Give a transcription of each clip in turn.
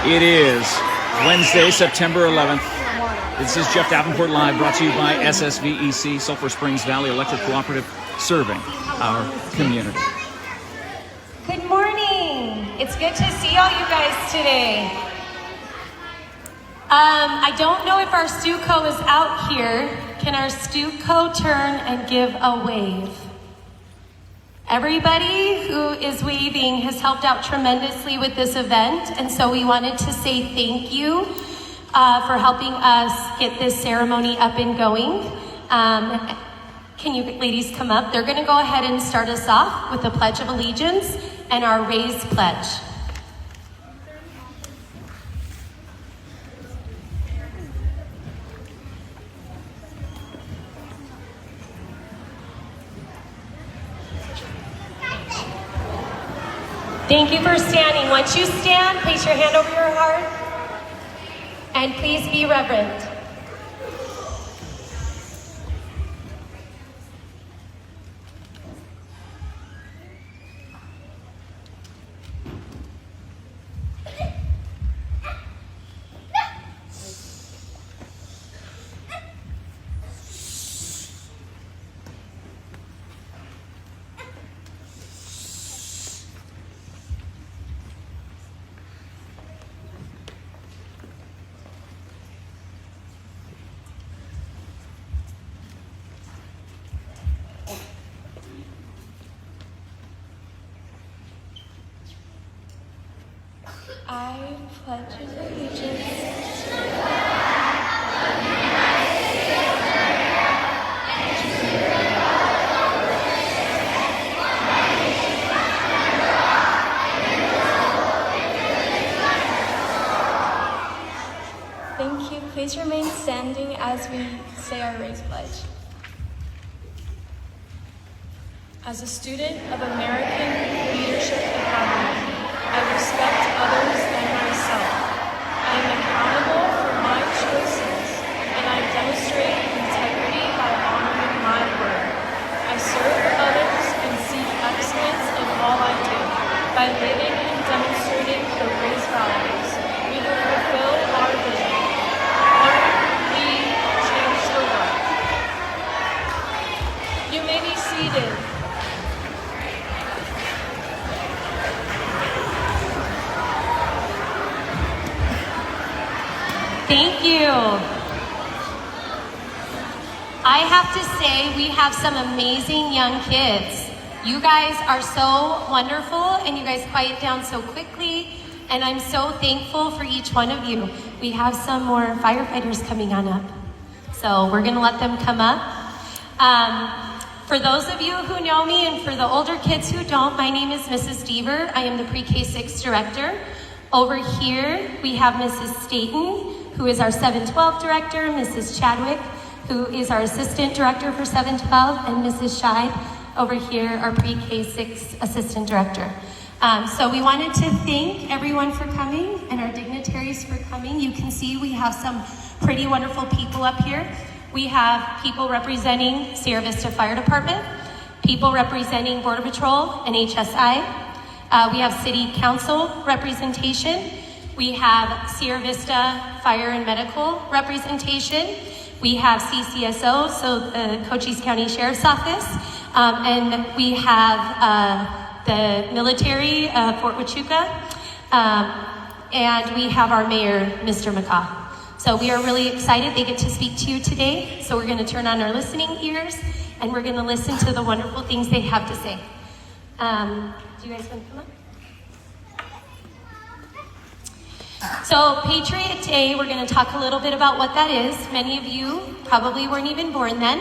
It is Wednesday, September 11th. This is Jeff Davenport Live, brought to you by Ssvec, Sulphur Springs Valley Electric Cooperative, serving our community. Good morning. It's good to see all you guys today. I don't know if our Stuco is out here. Can our Stuco turn and give a wave? Everybody who is waving has helped out tremendously with this event, and so we wanted to say thank you for helping us get this ceremony up and going. Can you ladies come up? They're going to go ahead and start us off with the Pledge of Allegiance and our raised pledge. Thank you for standing. Once you stand, place your hand over your heart and please be reverent. I pledge allegiance to the flag of the United States of America and to the republic for which it stands, one nation, under God, indivisible, with liberty and justice for all. Thank you. Please remain standing as we say our raised pledge. As a student of American Leadership Academy, I respect others and myself. I am accountable for my choices, and I demonstrate integrity by honoring my word. I serve others and seek excellence in all I do. By living and demonstrating the raised values, we will fulfill our vision. Learn, lead, change the world. You may be seated. Thank you. I have to say, we have some amazing young kids. You guys are so wonderful, and you guys quiet down so quickly, and I'm so thankful for each one of you. We have some more firefighters coming on up, so we're gonna let them come up. For those of you who know me, and for the older kids who don't, my name is Mrs. Deaver. I am the Pre-K 6 director. Over here, we have Mrs. Staten, who is our 712 director, Mrs. Chadwick, who is our assistant director for 712, and Mrs. Scheid over here, our Pre-K 6 assistant director. So we wanted to thank everyone for coming and our dignitaries for coming. You can see we have some pretty wonderful people up here. We have people representing Sierra Vista Fire Department, people representing Border Patrol and HSI. We have City Council representation. We have Sierra Vista Fire and Medical representation. We have CCSO, so the Cochise County Sheriff's Office. And we have the military, Fort Huachuca. And we have our mayor, Mr. McCaw. So we are really excited they get to speak to you today. So we're gonna turn on our listening ears and we're gonna listen to the wonderful things they have to say. Do you guys want to come up? So Patriot Day, we're going to talk a little bit about what that is. Many of you probably weren't even born then.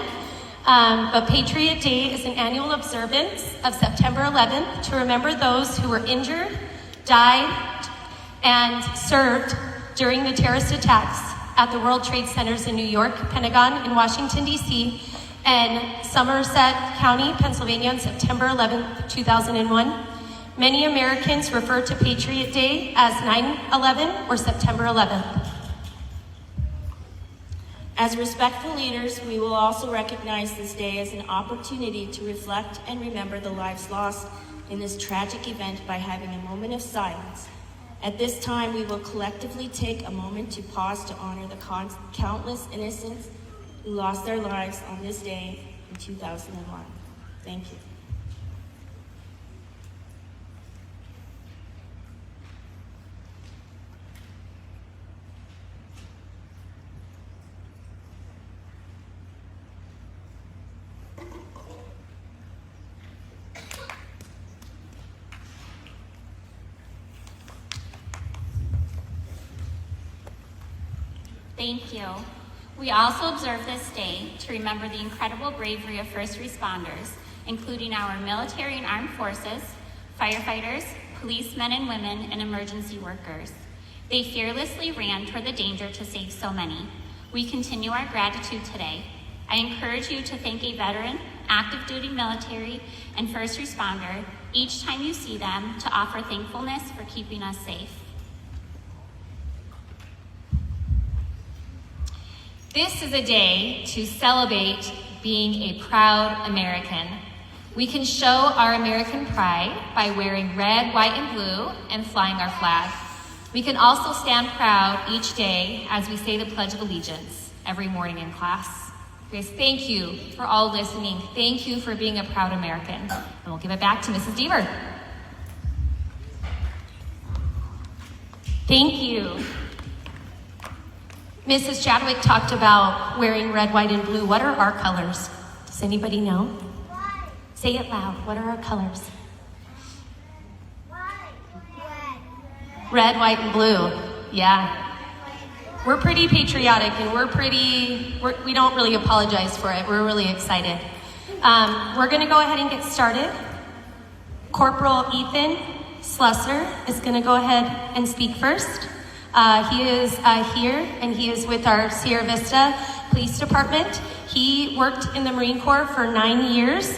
But Patriot Day is an annual observance of September 11th to remember those who were injured, died, and served during the terrorist attacks at the World Trade Centers in New York, Pentagon in Washington, D.C., and Somerset County, Pennsylvania on September 11th, 2001. Many Americans refer to Patriot Day as 9/11 or September 11th. As respectful leaders, we will also recognize this day as an opportunity to reflect and remember the lives lost in this tragic event by having a moment of silence At this time, we will collectively take a moment to pause to honor the countless innocents who lost their lives on this day in 2001. Thank you. Thank you. We also observe this day to remember the incredible bravery of first responders, including our military and armed forces, firefighters, policemen and women, and emergency workers. They fearlessly ran toward the danger to save so many. We continue our gratitude today. I encourage you to thank a veteran, active duty military, and first responder each time you see them to offer thankfulness for keeping us safe. This is a day to celebrate being a proud American. We can show our American pride by wearing red, white, and blue and flying our flag. We can also stand proud each day as we say the Pledge of Allegiance every morning in class. Guys, thank you for all listening. Thank you for being a proud American. And we'll give it back to Mrs. Deaver. Thank you. Mrs. Chadwick talked about wearing red, white, and blue. What are our colors? Does anybody know? White. Say it loud. What are our colors? White. Red, white, and blue. Yeah. We're pretty patriotic and we don't really apologize for it. We're really excited. We're gonna go ahead and get started. Corporal Ethan Slusser is gonna go ahead and speak first. He is here, and he is with our Sierra Vista Police Department. He worked in the Marine Corps for 9 years.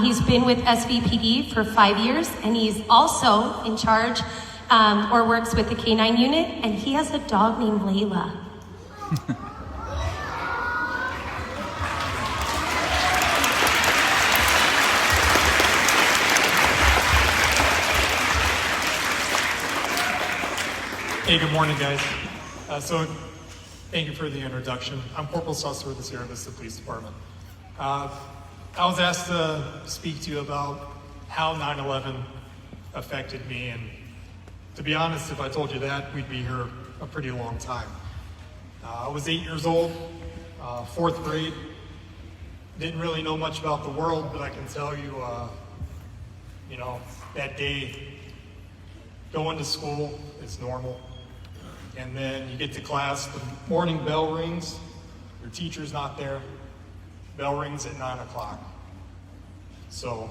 He's been with SVPD for 5 years, and he's also in charge or works with the K-9 unit, and he has a dog named Layla. Hey, good morning, guys. Thank you for the introduction. I'm Corporal Susser with the Sierra Vista Police Department. I was asked to speak to you about how 9/11 affected me, and to be honest, if I told you that, we'd be here a pretty long time. I was 8 years old, 4th grade. Didn't really know much about the world, but I can tell you, that day, going to school is normal. And then you get to class, the morning bell rings, your teacher's not there, bell rings at 9 o'clock. So,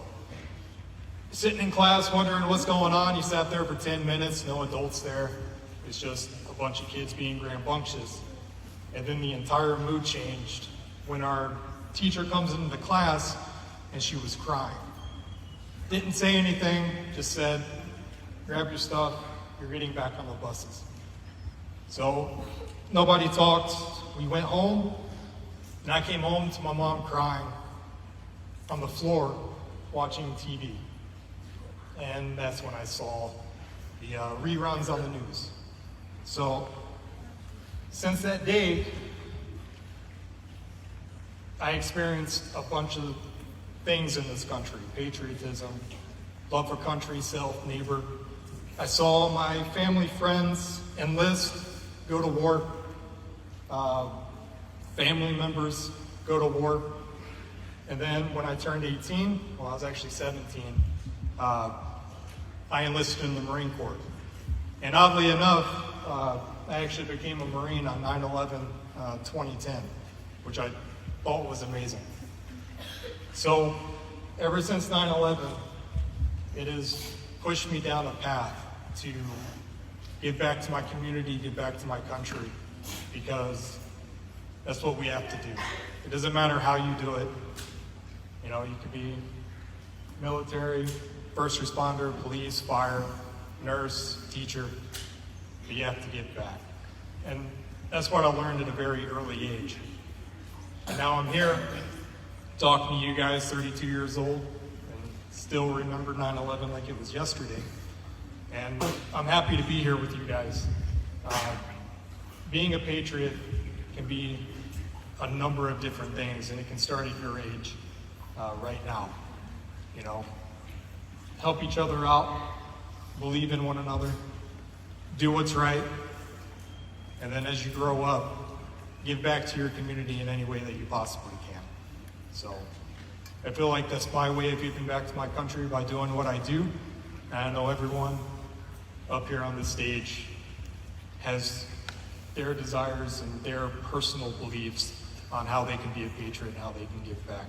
sitting in class wondering what's going on, you sat there for 10 minutes, no adults there, it's just a bunch of kids being rambunctious. And then the entire mood changed when our teacher comes into the class and she was crying. Didn't say anything, just said, grab your stuff, you're getting back on the buses. So nobody talked. We went home, and I came home to my mom crying on the floor watching TV. And that's when I saw the reruns on the news. So since that day, I experienced a bunch of things in this country: patriotism, love for country, self, neighbor. I saw my family, friends enlist, go to war, family members go to war. And then when I turned 18, well, I was actually 17, I enlisted in the Marine Corps. And oddly enough, I actually became a Marine on 9/11, 2010, which I thought was amazing. So ever since 9/11, it has pushed me down a path to give back to my community, give back to my country, because that's what we have to do. It doesn't matter how you do it. You could be military, first responder, police, fire, nurse, teacher, but you have to give back. And that's what I learned at a very early age. And now I'm here talking to you guys, 32 years old, and still remember 9/11 like it was yesterday. And I'm happy to be here with you guys. Being a patriot can be a number of different things, and it can start at your age right now. You know, help each other out, believe in one another, do what's right, and then as you grow up, give back to your community in any way that you possibly can. So I feel like that's my way of giving back to my country by doing what I do. And I know everyone up here on the stage has their desires and their personal beliefs on how they can be a patriot and how they can give back.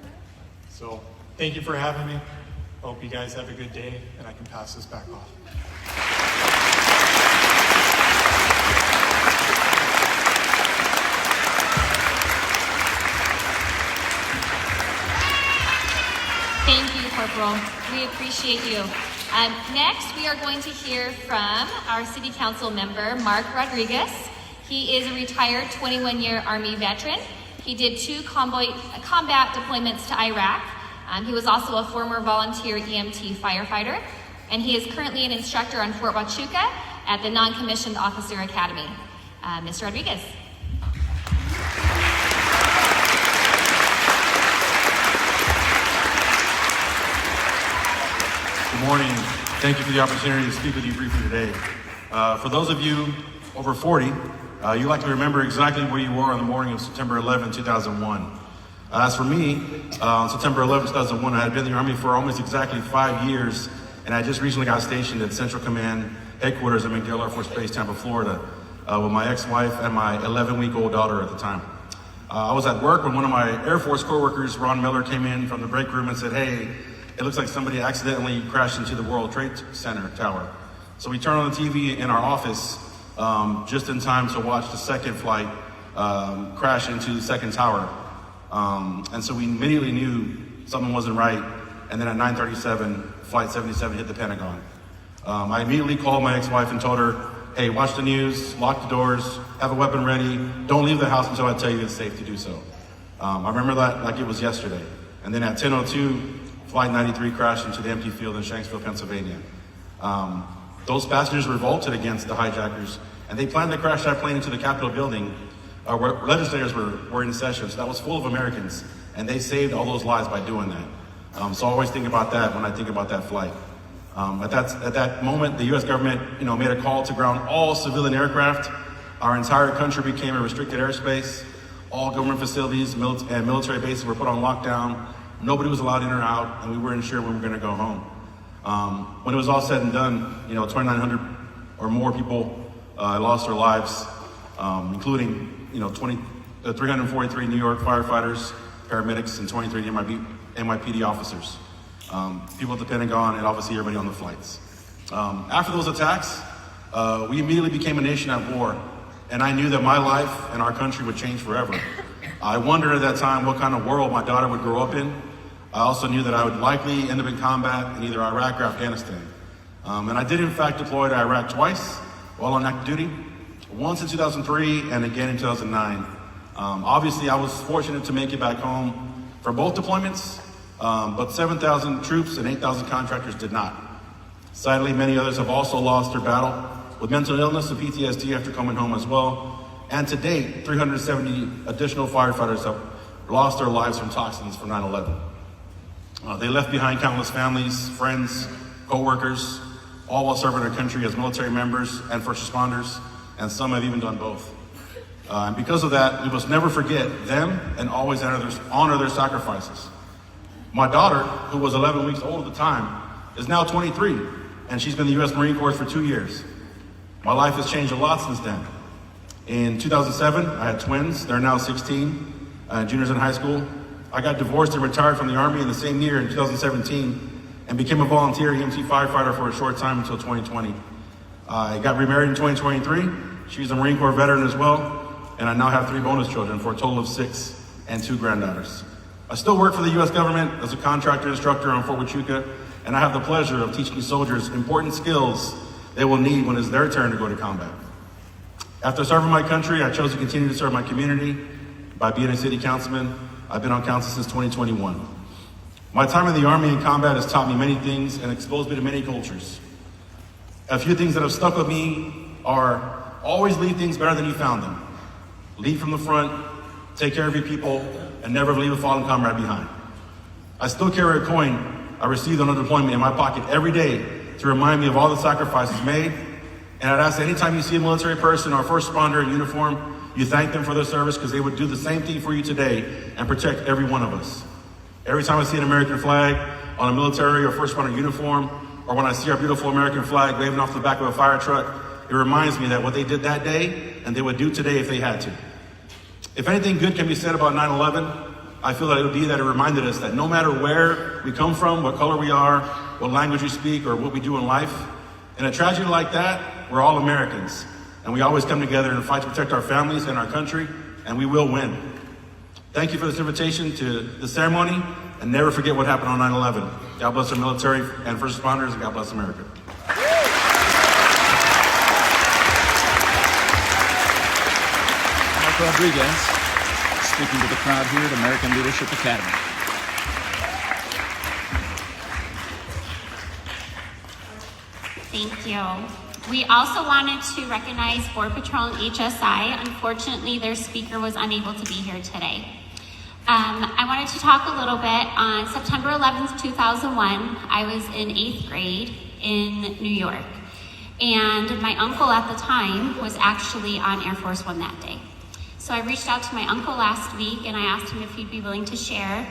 So thank you for having me. Hope you guys have a good day, and I can pass this back off. Thank you, Corporal. We appreciate you. Next, we are going to hear from our City Council member, Mark Rodriguez. He is a retired 21-year Army veteran. He did 2 combat deployments to Iraq. He was also a former volunteer EMT firefighter, and he is currently an instructor on Fort Huachuca at the Non-Commissioned Officer Academy. Mr. Rodriguez. Good morning. Thank you for the opportunity to speak with you briefly today. For those of you over 40, you likely remember exactly where you were on the morning of September 11, 2001. As for me, on September 11, 2001, I had been in the Army for almost exactly 5 years, and I just recently got stationed at Central Command Headquarters at MacDill Air Force Base, Tampa, Florida, with my ex-wife and my 11-week-old daughter at the time. I was at work when one of my Air Force coworkers, Ron Miller, came in from the break room and said, "Hey, it looks like somebody accidentally crashed into the World Trade Center tower." So we turned on the TV in our office just in time to watch the second flight crash into the second tower. And so we immediately knew something wasn't right. And then at 9:37, Flight 77 hit the Pentagon. I immediately called my ex-wife and told her, "Hey, watch the news, lock the doors, have a weapon ready, don't leave the house until I tell you it's safe to do so." I remember that like it was yesterday. And then at 10:02, Flight 93 crashed into the empty field in Shanksville, Pennsylvania. Those passengers revolted against the hijackers, and they planned to crash that plane into the Capitol building where legislators were in session. So that was full of Americans, and they saved all those lives by doing that. So I always think about that when I think about that flight. At that moment, the U.S. government, made a call to ground all civilian aircraft. Our entire country became a restricted airspace. All government facilities and military bases were put on lockdown. Nobody was allowed in or out, and we weren't sure when we were going to go home. When it was all said and done, 2,900 or more people lost their lives, including 343 New York firefighters, paramedics, and 23 NYPD officers. People at the Pentagon, and obviously everybody on the flights. After those attacks, we immediately became a nation at war, and I knew that my life and our country would change forever. I wondered at that time what kind of world my daughter would grow up in. I also knew that I would likely end up in combat in either Iraq or Afghanistan. And I did in fact deploy to Iraq twice while on active duty, once in 2003 and again in 2009. Obviously I was fortunate to make it back home for both deployments, but 7,000 troops and 8,000 contractors did not. Sadly, many others have also lost their battle with mental illness and PTSD after coming home as well. And to date, 370 additional firefighters have lost their lives from toxins from 9/11. They left behind countless families, friends, co-workers, all while serving our country as military members and first responders, and some have even done both. And because of that, we must never forget them and always honor their sacrifices. My daughter, who was 11 weeks old at the time, is now 23, and she's been in the U.S. Marine Corps for 2 years. My life has changed a lot since then. In 2007, I had twins. They're now 16, juniors in high school. I got divorced and retired from the Army in the same year in 2017 and became a volunteer EMT firefighter for a short time until 2020. I got remarried in 2023. She's a Marine Corps veteran as well, and I now have 3 bonus children for a total of 6 and 2 granddaughters. I still work for the U.S. government as a contractor instructor on Fort Huachuca, and I have the pleasure of teaching soldiers important skills they will need when it's their turn to go to combat. After serving my country, I chose to continue to serve my community by being a city councilman. I've been on council since 2021. My time in the Army and combat has taught me many things and exposed me to many cultures. A few things that have stuck with me are always leave things better than you found them. Lead from the front, take care of your people, and never leave a fallen comrade behind. I still carry a coin I received on deployment in my pocket every day to remind me of all the sacrifices made. And I'd ask anytime you see a military person or a first responder in uniform, you thank them for their service because they would do the same thing for you today and protect every one of us. Every time I see an American flag on a military or first responder uniform, or when I see our beautiful American flag waving off the back of a fire truck, it reminds me that what they did that day and they would do today if they had to. If anything good can be said about 9/11, I feel that it would be that it reminded us that no matter where we come from, what color we are, what language we speak, or what we do in life, in a tragedy like that, we're all Americans. And we always come together and fight to protect our families and our country, and we will win. Thank you for this invitation to the ceremony, and never forget what happened on 9/11. God bless our military and first responders, and God bless America. Mike Rodriguez, speaking to the crowd here at American Leadership Academy. Thank you. We also wanted to recognize Border Patrol and HSI. Unfortunately, their speaker was unable to be here today. I wanted to talk a little bit on September 11th, 2001. I was in 8th grade in New York. And my uncle at the time was actually on Air Force One that day. So I reached out to my uncle last week and I asked him if he'd be willing to share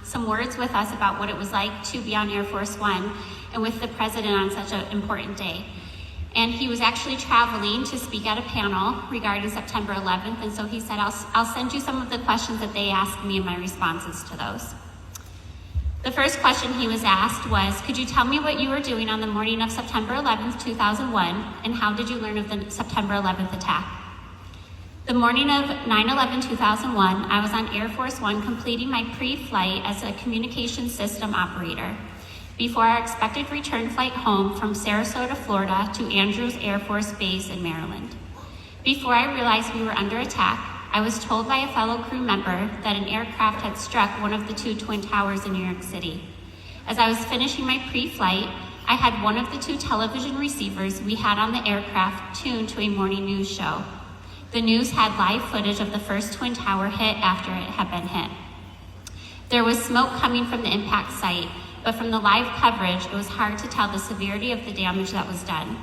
some words with us about what it was like to be on Air Force One and with the president on such an important day. And he was actually traveling to speak at a panel regarding September 11th, and so he said, I'll send you some of the questions that they asked me and my responses to those. The first question he was asked was, could you tell me what you were doing on the morning of September 11th, 2001, and how did you learn of the September 11th attack? The morning of 9/11/2001, I was on Air Force One completing my pre-flight as a communication system operator before our expected return flight home from Sarasota, Florida to Andrews Air Force Base in Maryland. Before I realized we were under attack, I was told by a fellow crew member that an aircraft had struck one of the two twin towers in New York City. As I was finishing my pre-flight, I had one of the two television receivers we had on the aircraft tuned to a morning news show. The news had live footage of the first twin tower hit after it had been hit. There was smoke coming from the impact site, but from the live coverage, it was hard to tell the severity of the damage that was done.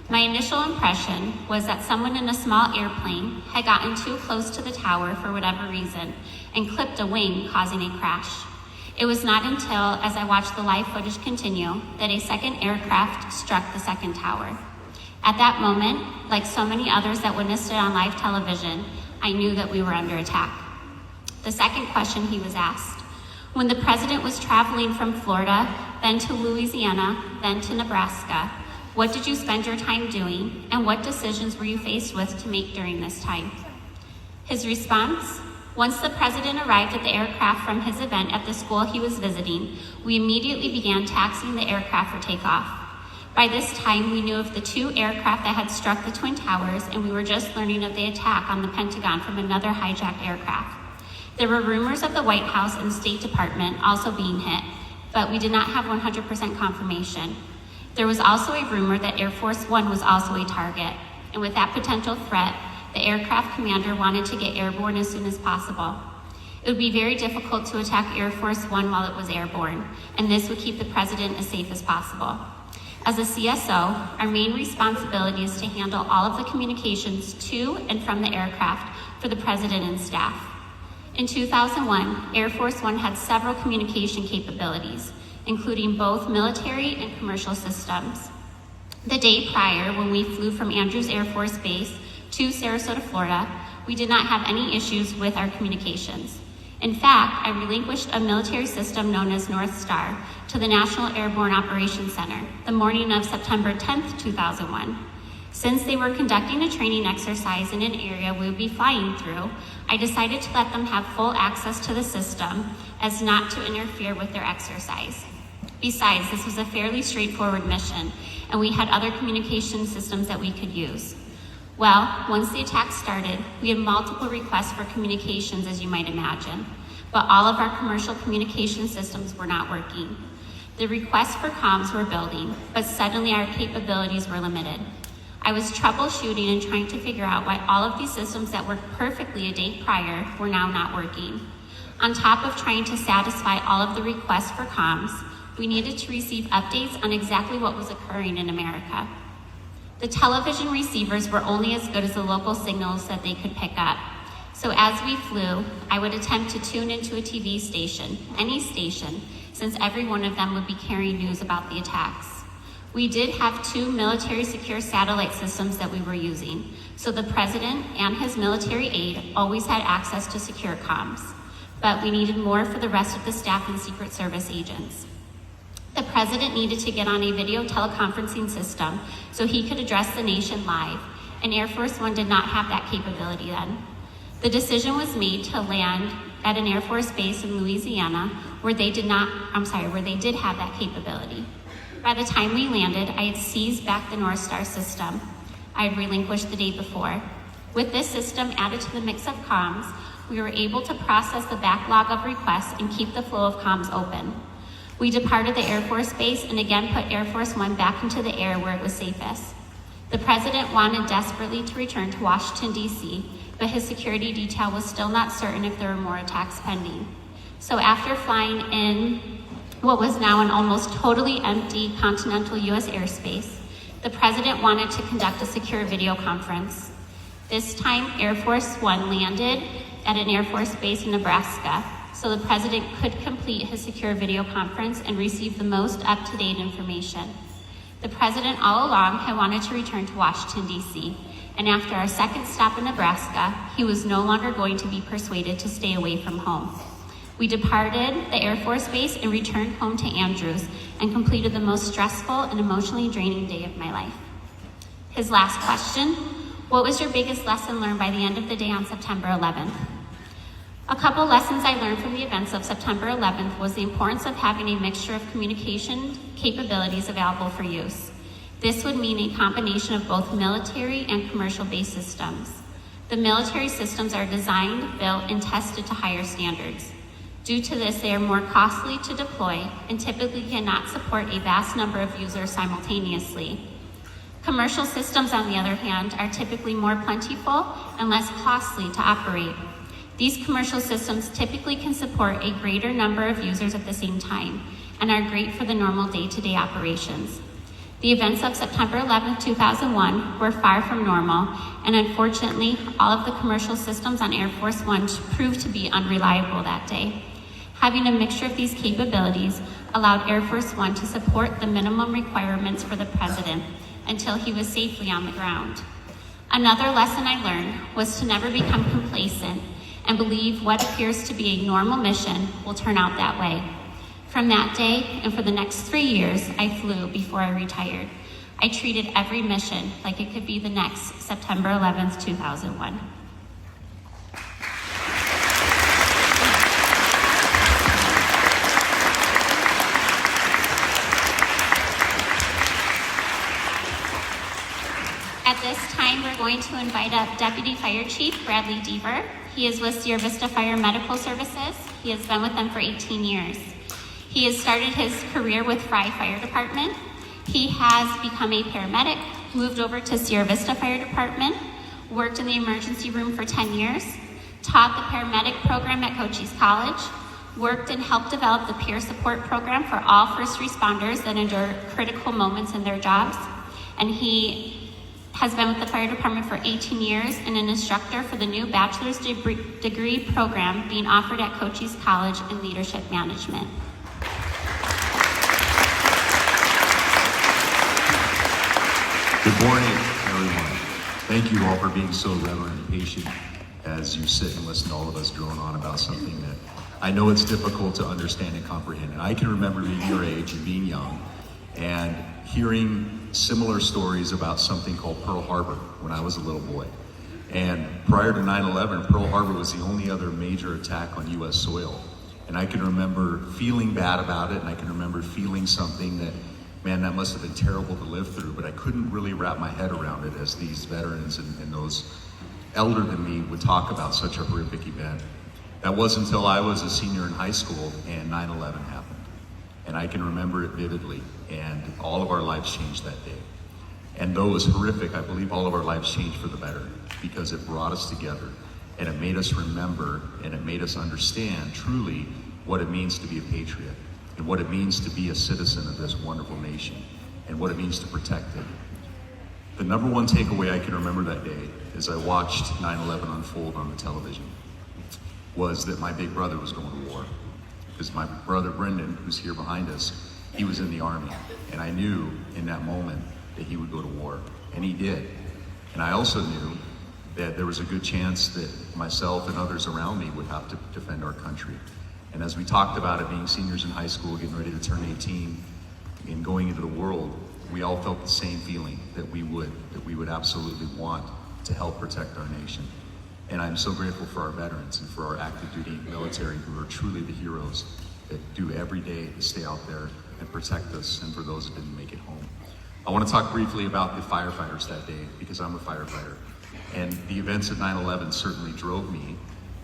My initial impression was that someone in a small airplane had gotten too close to the tower for whatever reason and clipped a wing, causing a crash. It was not until, as I watched the live footage continue, that a second aircraft struck the second tower. At that moment, like so many others that witnessed it on live television, I knew that we were under attack. The second question he was asked: when the president was traveling from Florida, then to Louisiana, then to Nebraska, what did you spend your time doing, and what decisions were you faced with to make during this time? His response: once the president arrived at the aircraft from his event at the school he was visiting, we immediately began taxiing the aircraft for takeoff. By this time, we knew of the two aircraft that had struck the Twin Towers, and we were just learning of the attack on the Pentagon from another hijacked aircraft. There were rumors of the White House and State Department also being hit, but we did not have 100% confirmation. There was also a rumor that Air Force One was also a target, and with that potential threat, the aircraft commander wanted to get airborne as soon as possible. It would be very difficult to attack Air Force One while it was airborne, and this would keep the president as safe as possible. As a CSO, our main responsibility is to handle all of the communications to and from the aircraft for the president and staff. In 2001, Air Force One had several communication capabilities, including both military and commercial systems. The day prior, when we flew from Andrews Air Force Base to Sarasota, Florida, we did not have any issues with our communications. In fact, I relinquished a military system known as North Star to the National Airborne Operations Center the morning of September 10th, 2001. Since they were conducting a training exercise in an area we would be flying through, I decided to let them have full access to the system as not to interfere with their exercise. Besides, this was a fairly straightforward mission, and we had other communication systems that we could use. Well, once the attack started, we had multiple requests for communications, as you might imagine, but all of our commercial communication systems were not working. The requests for comms were building, but suddenly our capabilities were limited. I was troubleshooting and trying to figure out why all of these systems that worked perfectly a day prior were now not working. On top of trying to satisfy all of the requests for comms, we needed to receive updates on exactly what was occurring in America. The television receivers were only as good as the local signals that they could pick up. So as we flew, I would attempt to tune into a TV station, any station, since every one of them would be carrying news about the attacks. We did have 2 military secure satellite systems that we were using, so the president and his military aide always had access to secure comms, but we needed more for the rest of the staff and Secret Service agents. The president needed to get on a video teleconferencing system so he could address the nation live, and Air Force One did not have that capability then. The decision was made to land at an Air Force base in Louisiana where they did have that capability. By the time we landed, I had seized back the North Star system I had relinquished the day before. With this system added to the mix of comms, we were able to process the backlog of requests and keep the flow of comms open. We departed the Air Force Base and again put Air Force One back into the air where it was safest. The president wanted desperately to return to Washington, D.C., but his security detail was still not certain if there were more attacks pending. So after flying in what was now an almost totally empty continental U.S. airspace, the president wanted to conduct a secure video conference. This time, Air Force One landed at an Air Force base in Nebraska, so the president could complete his secure video conference and receive the most up-to-date information. The president all along had wanted to return to Washington, D.C., and after our second stop in Nebraska, he was no longer going to be persuaded to stay away from home. We departed the Air Force Base and returned home to Andrews and completed the most stressful and emotionally draining day of my life. His last question: what was your biggest lesson learned by the end of the day on September 11th? A couple lessons I learned from the events of September 11th was the importance of having a mixture of communication capabilities available for use. This would mean a combination of both military and commercial-based systems. The military systems are designed, built, and tested to higher standards. Due to this, they are more costly to deploy and typically cannot support a vast number of users simultaneously. Commercial systems, on the other hand, are typically more plentiful and less costly to operate. These commercial systems typically can support a greater number of users at the same time and are great for the normal day-to-day operations. The events of September 11, 2001 were far from normal, and unfortunately, all of the commercial systems on Air Force One proved to be unreliable that day. Having a mixture of these capabilities allowed Air Force One to support the minimum requirements for the president until he was safely on the ground. Another lesson I learned was to never become complacent and believe what appears to be a normal mission will turn out that way. From that day and for the next 3 years, I flew before I retired. I treated every mission like it could be the next September 11th, 2001. At this time, we're going to invite up Deputy Fire Chief Bradley Deaver. He is with Vista Fire Medical Services. He has been with them for 18 years. He has started his career with Fry Fire Department. He has become a paramedic, moved over to Sierra Vista Fire Department, worked in the emergency room for 10 years, taught the paramedic program at Cochise College, worked and helped develop the peer support program for all first responders that endure critical moments in their jobs. And he has been with the fire department for 18 years and an instructor for the new bachelor's degree program being offered at Cochise College in leadership management. Good morning, everyone. Thank you all for being so reverent and patient as you sit and listen to all of us drone on about something that I know it's difficult to understand and comprehend. And I can remember being your age and being young and hearing similar stories about something called Pearl Harbor when I was a little boy. And prior to 9/11, Pearl Harbor was the only other major attack on US soil. And I can remember feeling bad about it, and I can remember feeling something that, man, that must have been terrible to live through, but I couldn't really wrap my head around it as these veterans and those elder than me would talk about such a horrific event. That wasn't until I was a senior in high school and 9/11 happened. And I can remember it vividly, and all of our lives changed that day. And though it was horrific, I believe all of our lives changed for the better, because it brought us together, and it made us remember, and it made us understand truly what it means to be a patriot, and what it means to be a citizen of this wonderful nation, and what it means to protect it. The number one takeaway I can remember that day, as I watched 9/11 unfold on the television, was that my big brother was going to war. Because my brother Brendan, who's here behind us, he was in the Army. And I knew in that moment that he would go to war. And he did. And I also knew that there was a good chance that myself and others around me would have to defend our country. And as we talked about it, being seniors in high school, getting ready to turn 18, and going into the world, we all felt the same feeling that we would absolutely want to help protect our nation. And I'm so grateful for our veterans and for our active duty military, who are truly the heroes that do every day to stay out there and protect us, and for those that didn't make it home. I want to talk briefly about the firefighters that day, because I'm a firefighter. And the events of 9/11 certainly drove me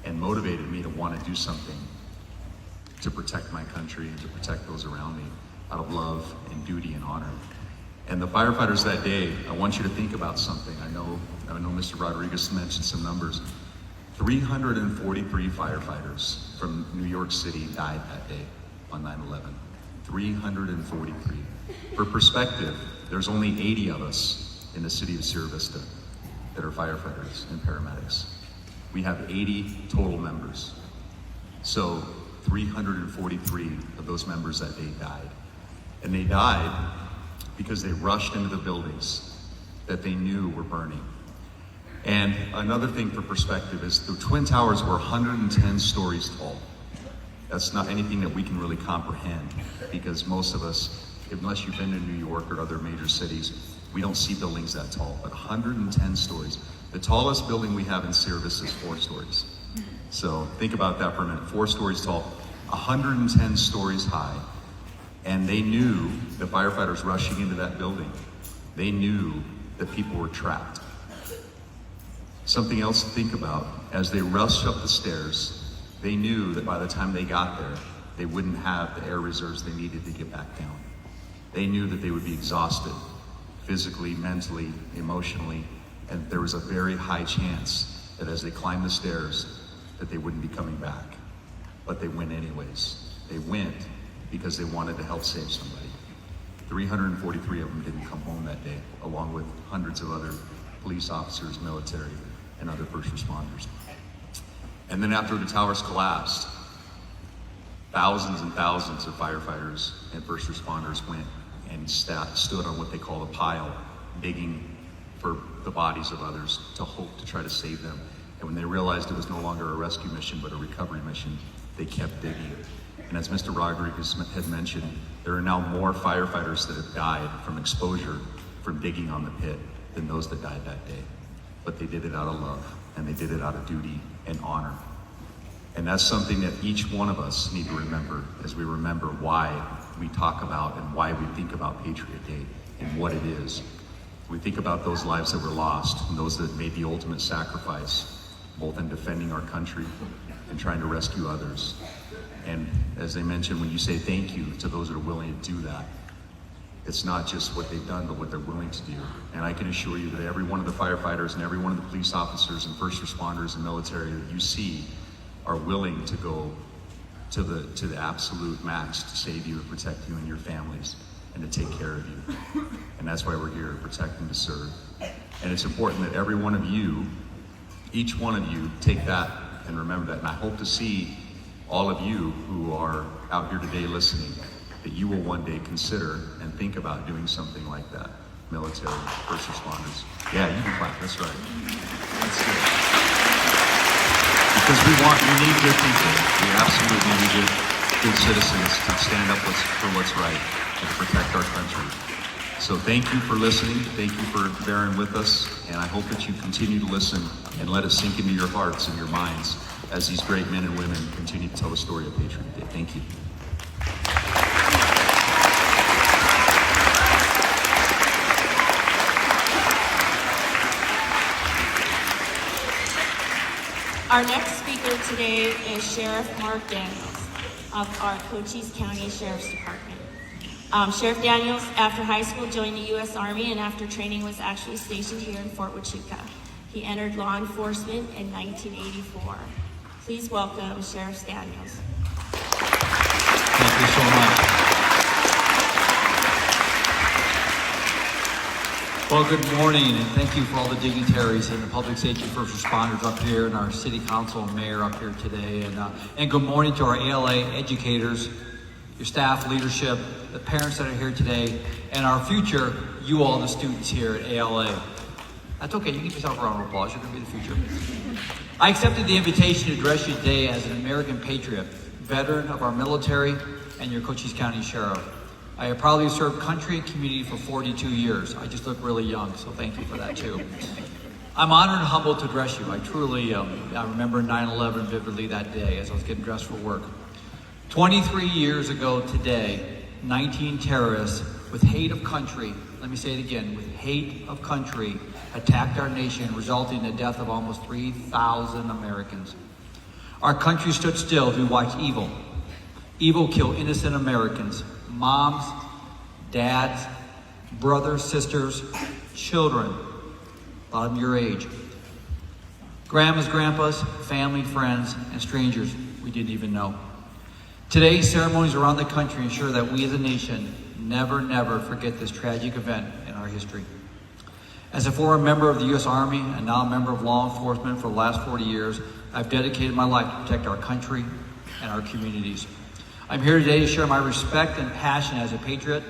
and motivated me to want to do something to protect my country and to protect those around me out of love and duty and honor. And the firefighters that day, I want you to think about something. I know Mr. Rodriguez mentioned some numbers. 343 firefighters from New York City died that day on 9/11. 343. For perspective, there's only 80 of us in the city of Vista that are firefighters and paramedics. We have 80 total members. So 343 of those members that day died. And they died because they rushed into the buildings that they knew were burning. And another thing for perspective is the Twin Towers were 110 stories tall. That's not anything that we can really comprehend, because most of us, unless you've been to New York or other major cities, we don't see buildings that tall, but 110 stories. The tallest building we have in Service is 4 stories. So think about that for a minute. 4 stories tall, 110 stories high. And they knew, the firefighters rushing into that building, they knew that people were trapped. Something else to think about, as they rushed up the stairs, they knew that by the time they got there, they wouldn't have the air reserves they needed to get back down. They knew that they would be exhausted, physically, mentally, emotionally, and there was a very high chance that as they climbed the stairs, that they wouldn't be coming back. But they went anyways. They went because they wanted to help save somebody. 343 of them didn't come home that day, along with hundreds of other police officers, military, and other first responders. And then after the towers collapsed, thousands and thousands of firefighters and first responders went and stood on what they call a pile, digging for the bodies of others to hope to try to save them. And when they realized it was no longer a rescue mission, but a recovery mission, they kept digging. And as Mr. Rodriguez had mentioned, there are now more firefighters that have died from exposure from digging on the pit than those that died that day. But they did it out of love, and they did it out of duty and honor. And that's something that each one of us need to remember as we remember why we talk about and why we think about Patriot Day and what it is. We think about those lives that were lost and those that made the ultimate sacrifice, both in defending our country and trying to rescue others. And as they mentioned, when you say thank you to those that are willing to do that, it's not just what they've done, but what they're willing to do. And I can assure you that every one of the firefighters and every one of the police officers and first responders and military that you see are willing to go to the absolute max to save you and protect you and your families and to take care of you. And that's why we're here, to protect and to serve. And it's important that every one of you, each one of you, take that and remember that. And I hope to see all of you who are out here today listening, that you will one day consider and think about doing something like that. Military, first responders. Yeah, you can clap, that's right. That's good. Because we need good people. We absolutely need good citizens to stand up for what's right and to protect our country. So thank you for listening. Thank you for bearing with us. And I hope that you continue to listen and let it sink into your hearts and your minds as these great men and women continue to tell the story of Patriot Day. Thank you. Our next speaker today is Sheriff Mark Daniels. of our Cochise County Sheriff's Department. Sheriff Daniels, after high school, joined the U.S. Army, and after training was actually stationed here in Fort Huachuca. He entered law enforcement in 1984. Please welcome Sheriff Daniels. Thank you so much. Well, good morning, and thank you for all the dignitaries and the public safety first responders up here, and our city council and mayor up here today. And good morning to our ALA educators, your staff, leadership, the parents that are here today, and our future, you all, the students here at ALA. That's okay, you give yourself a round of applause, you're gonna be the future. I accepted the invitation to address you today as an American patriot, veteran of our military, and your Cochise County Sheriff. I have proudly served country and community for 42 years. I just look really young, so thank you for that too. I'm honored and humbled to address you. I truly, I remember 9/11 vividly that day as I was getting dressed for work. 23 years ago today, 19 terrorists with hate of country, let me say it again, with hate of country, attacked our nation, resulting in the death of almost 3,000 Americans. Our country stood still as we watched evil kill innocent Americans, moms, dads, brothers, sisters, children, a lot of them your age, grandmas, grandpas, family, friends, and strangers we didn't even know. Today, ceremonies around the country ensure that we as a nation never forget this tragic event in our history. As a former member of the U.S. Army and now a member of law enforcement for the last 40 years, I've dedicated my life to protect our country and our communities. I'm here today to share my respect and passion as a patriot,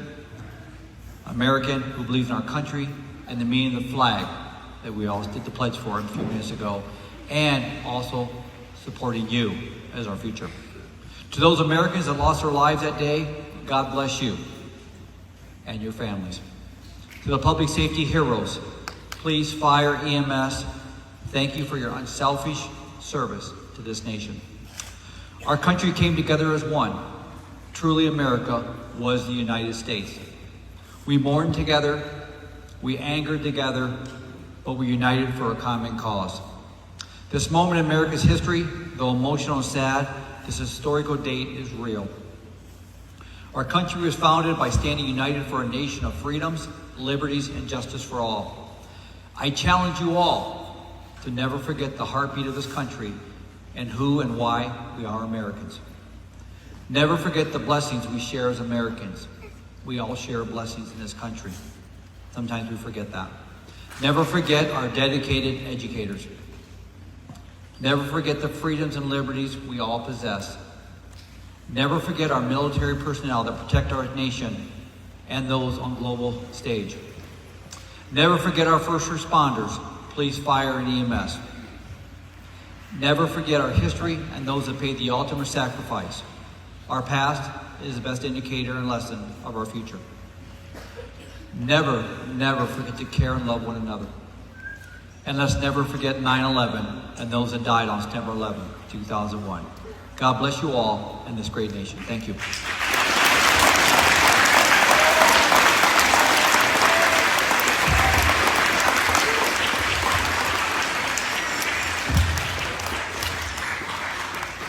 American who believes in our country and the meaning of the flag that we all did the pledge for a few minutes ago, and also supporting you as our future. To those Americans that lost their lives that day, God bless you and your families. To the public safety heroes, police, fire, EMS, thank you for your unselfish service to this nation. Our country came together as one. Truly, America was the United States. We mourned together, we angered together, but we united for a common cause. This moment in America's history, though emotional and sad, this historical date is real. Our country was founded by standing united for a nation of freedoms, liberties, and justice for all. I challenge you all to never forget the heartbeat of this country and who and why we are Americans. Never forget the blessings we share as Americans. We all share blessings in this country. Sometimes we forget that. Never forget our dedicated educators. Never forget the freedoms and liberties we all possess. Never forget our military personnel that protect our nation and those on global stage. Never forget our first responders, police, fire, and EMS. Never forget our history and those that paid the ultimate sacrifice. Our past is the best indicator and lesson of our future. Never forget to care and love one another. And let's never forget 9/11 and those that died on September 11, 2001. God bless you all and this great nation. Thank you.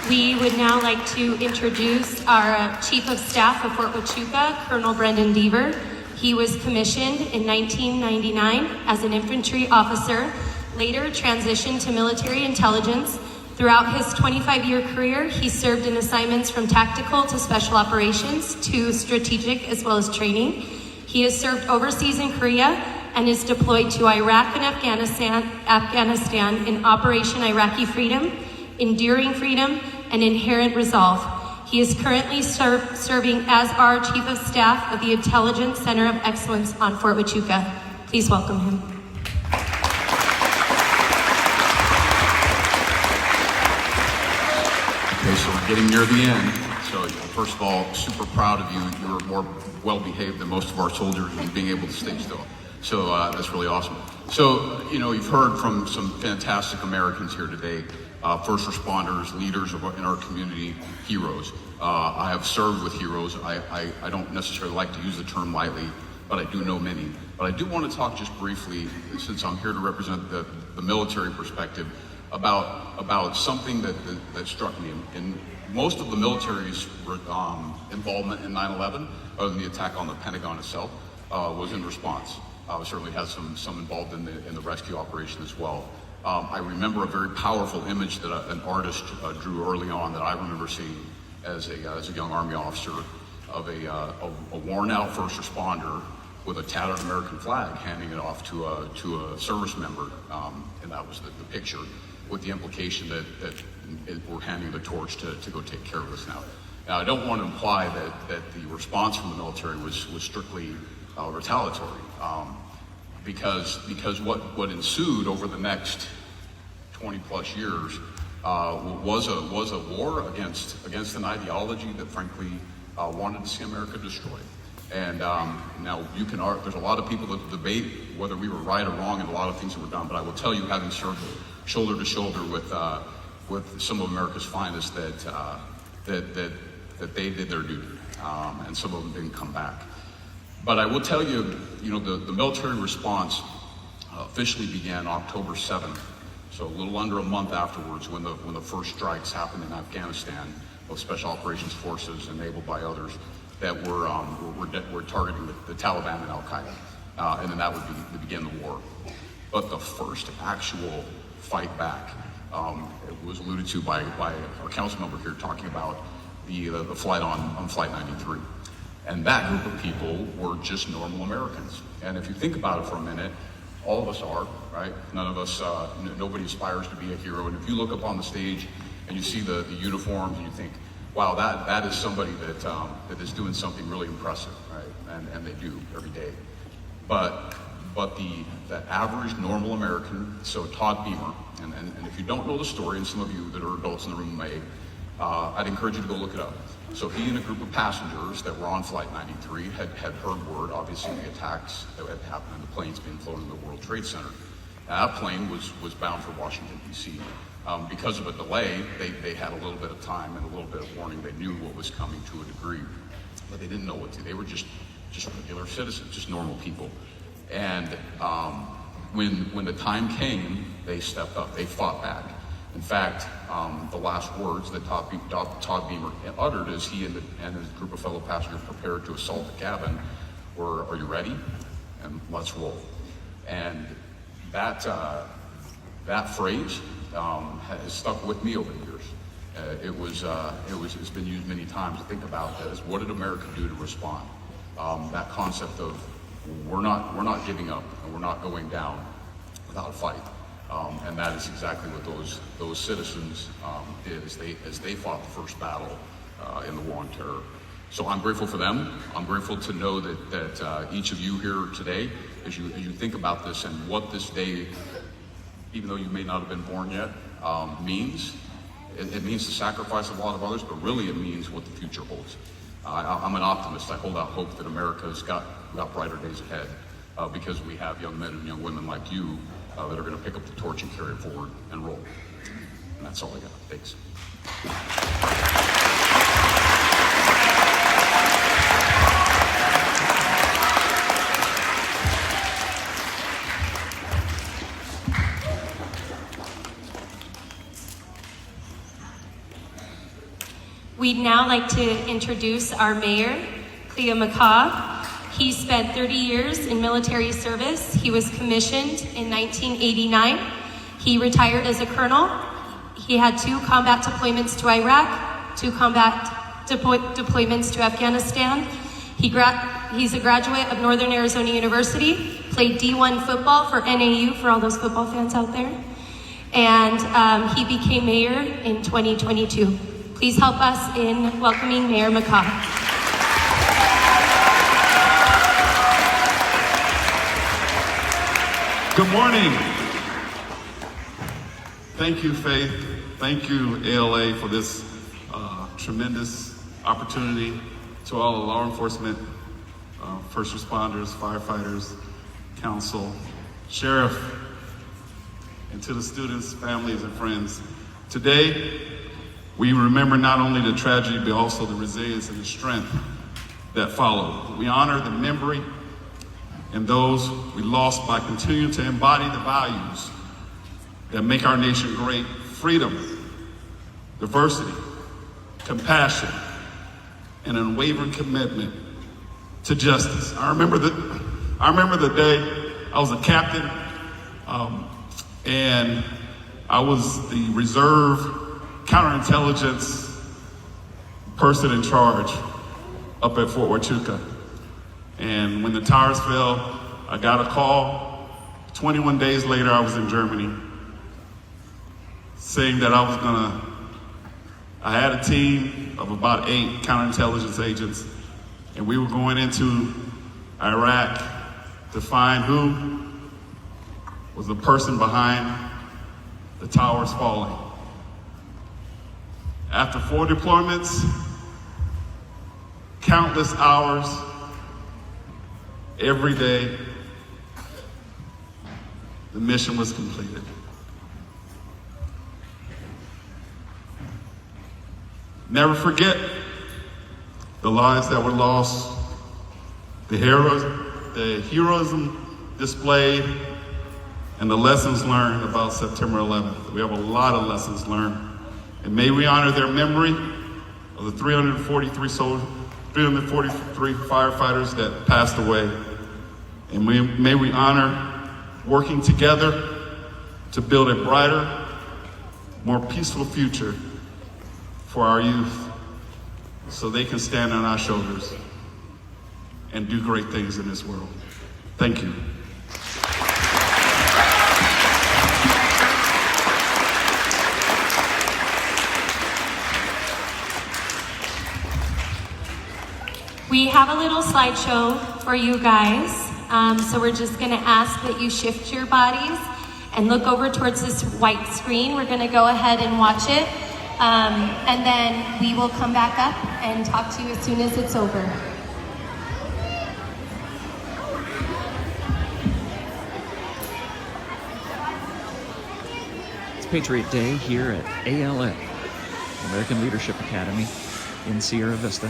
We would now like to introduce our Chief of Staff of Fort Huachuca, Colonel Brendan Deaver. He was commissioned in 1999 as an infantry officer, later transitioned to military intelligence. Throughout his 25-year career, he served in assignments from tactical to special operations to strategic as well as training. He has served overseas in Korea and is deployed to Iraq and Afghanistan in Operation Iraqi Freedom, Enduring Freedom, and Inherent Resolve. He is currently serving as our Chief of Staff of the Intelligence Center of Excellence on Fort Huachuca. Please welcome him. Okay, so we're getting near the end. So first of all, super proud of you. You're more well-behaved than most of our soldiers in being able to stay still. So that's really awesome. So, you know, you've heard from some fantastic Americans here today. First responders, leaders in our community, heroes. I have served with heroes. I don't necessarily like to use the term lightly, but I do know many. But I do want to talk just briefly, since I'm here to represent the military perspective, about something that struck me. And most of the military's involvement in 9/11, other than the attack on the Pentagon itself, was in response. Certainly has some involved in the rescue operation as well. I remember a very powerful image that an artist drew early on that I remember seeing as a young Army officer of a worn-out first responder with a tattered American flag, handing it off to a service member, and that was the picture, with the implication that we're handing the torch to go take care of this now. Now, I don't want to imply that the response from the military was strictly retaliatory, because what ensued over the next 20 plus years was a war against an ideology that frankly wanted to see America destroyed. And now there's a lot of people that debate whether we were right or wrong in a lot of things that were done, but I will tell you, having served shoulder to shoulder with some of America's finest, that they did their duty, and some of them didn't come back. But I will tell you, the military response officially began October 7th, so a little under a month afterwards, when the first strikes happened in Afghanistan of Special Operations Forces enabled by others that were targeting the Taliban and Al-Qaeda, and then that would begin the war. But the first actual fight back, it was alluded to by our council member here, talking about the flight on Flight 93. And that group of people were just normal Americans. And if you think about it for a minute, all of us are, right? None of us, nobody aspires to be a hero. And if you look up on the stage and you see the uniforms and you think, wow, that is somebody that is doing something really impressive, right? And they do every day. But the average normal American, so Todd Beamer, and if you don't know the story, and some of you that are adults in the room may, I'd encourage you to go look it up. So he and a group of passengers that were on Flight 93 had heard word, obviously, the attacks that had happened and the planes being flown in the World Trade Center. Now, that plane was bound for Washington, D.C. Because of a delay, they had a little bit of time and a little bit of warning. They knew what was coming to a degree, but they didn't know what to. They were just regular citizens, just normal people. And when the time came, they stepped up. They fought back. In fact, the last words that Todd Beamer uttered as he and his group of fellow passengers prepared to assault the cabin were, "Are you ready? And let's roll." And that phrase has stuck with me over the years. It's been used many times to think about as what did America do to respond? That concept of we're not giving up and we're not going down without a fight. And that is exactly what those citizens did as they fought the first battle in the war on terror. So I'm grateful for them. I'm grateful to know that each of you here today, as you think about this and what this day, even though you may not have been born yet, means. It means the sacrifice of a lot of others, but really it means what the future holds. I'm an optimist. I hold out hope that America's got brighter days ahead because we have young men and young women like you that are going to pick up the torch and carry it forward and roll. And that's all I got. Thanks. We'd now like to introduce our mayor, Cleo McCaw. He spent 30 years in military service. He was commissioned in 1989. He retired as a colonel. He had 2 combat deployments to Iraq, 2 combat deployments to Afghanistan. He's a graduate of Northern Arizona University, played D1 football for NAU, for all those football fans out there. And he became mayor in 2022. Please help us in welcoming Mayor McCaw. Good morning. Thank you, Faith. Thank you, ALA, for this tremendous opportunity. To all the law enforcement, first responders, firefighters, council, sheriff, and to the students, families, and friends. Today, we remember not only the tragedy, but also the resilience and the strength that followed. We honor the memory and those we lost by continuing to embody the values that make our nation great: freedom, diversity, compassion, and an unwavering commitment to justice. I remember the day I was a captain, and I was the reserve counterintelligence person in charge up at Fort Huachuca. And when the towers fell, I got a call. 21 days later, I was in Germany, saying that I had a team of about 8 counterintelligence agents, and we were going into Iraq to find who was the person behind the towers falling. After 4 deployments, countless hours, every day, the mission was completed. Never forget the lives that were lost, the heroism displayed, and the lessons learned about September 11th. We have a lot of lessons learned. And may we honor their memory of the 343 firefighters that passed away. And may we honor working together to build a brighter, more peaceful future for our youth, so they can stand on our shoulders and do great things in this world. Thank you. We have a little slideshow for you guys. So we're just gonna ask that you shift your bodies and look over towards this white screen. We're gonna go ahead and watch it. And then we will come back up and talk to you as soon as it's over. It's Patriot Day here at ALA, American Leadership Academy in Sierra Vista.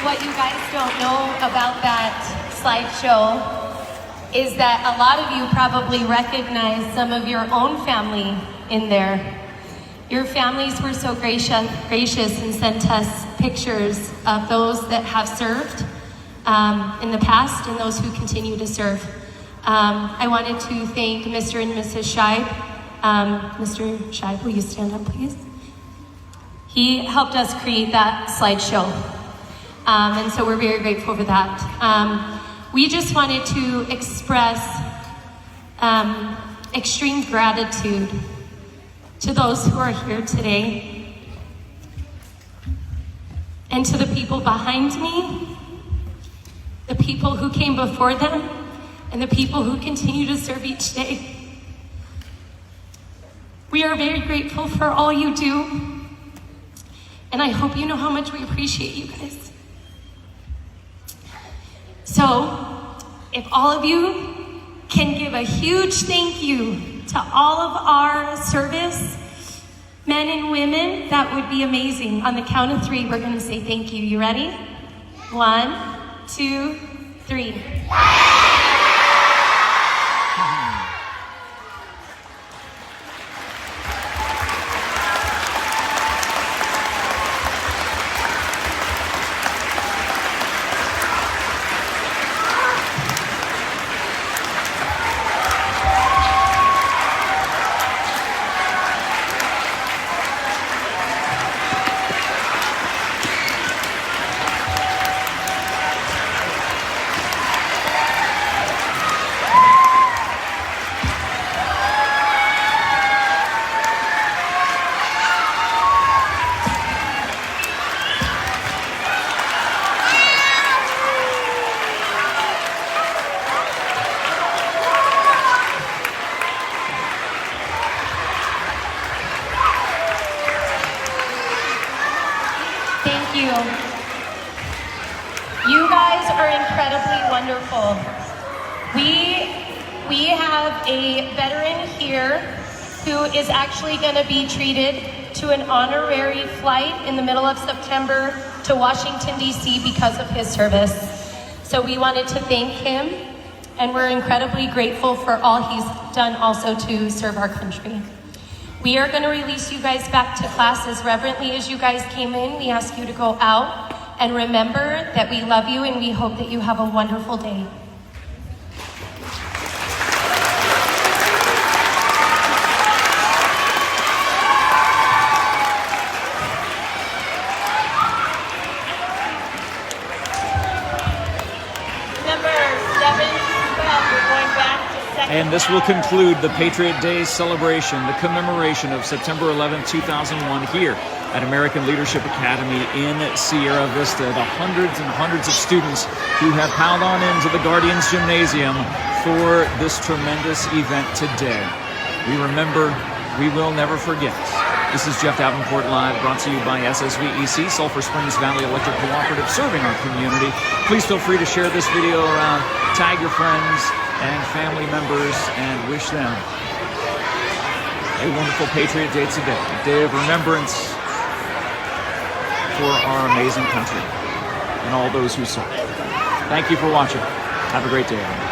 what you guys don't know about that slideshow is that a lot of you probably recognize some of your own family in there. Your families were so gracious and sent us pictures of those that have served in the past and those who continue to serve. I wanted to thank Mr. and Mrs. Scheib. Mr. Scheib, will you stand up, please? He helped us create that slideshow, and so we're very grateful for that. We just wanted to express extreme gratitude to those who are here today, and to the people behind me, the people who came before them, and the people who continue to serve each day. We are very grateful for all you do, and I hope you know how much we appreciate you guys. So, if all of you can give a huge thank you to all of our service men and women, that would be amazing. On the count of 3, we're going to say thank you. You ready? 1, 2, 3. You guys are incredibly wonderful. We have a veteran here who is actually going to be treated to an honorary flight in the middle of September to Washington, D.C. because of his service. So we wanted to thank him, and we're incredibly grateful for all he's done also to serve our country. We are going to release you guys back to class as reverently as you guys came in. We ask you to go out and remember that we love you and we hope that you have a wonderful day. And this will conclude the Patriot Day celebration, the commemoration of September 11, 2001 here at American Leadership Academy in Sierra Vista. The hundreds and hundreds of students who have piled on into the Guardians Gymnasium for this tremendous event today. We remember, we will never forget. This is Jeff Davenport Live, brought to you by SSVEC, Sulphur Springs Valley Electric Cooperative, serving our community. Please feel free to share this video around, tag your friends and family members, and wish them a wonderful Patriot Day today, a day of remembrance for our amazing country and all those who serve. Thank you for watching. Have a great day, everyone.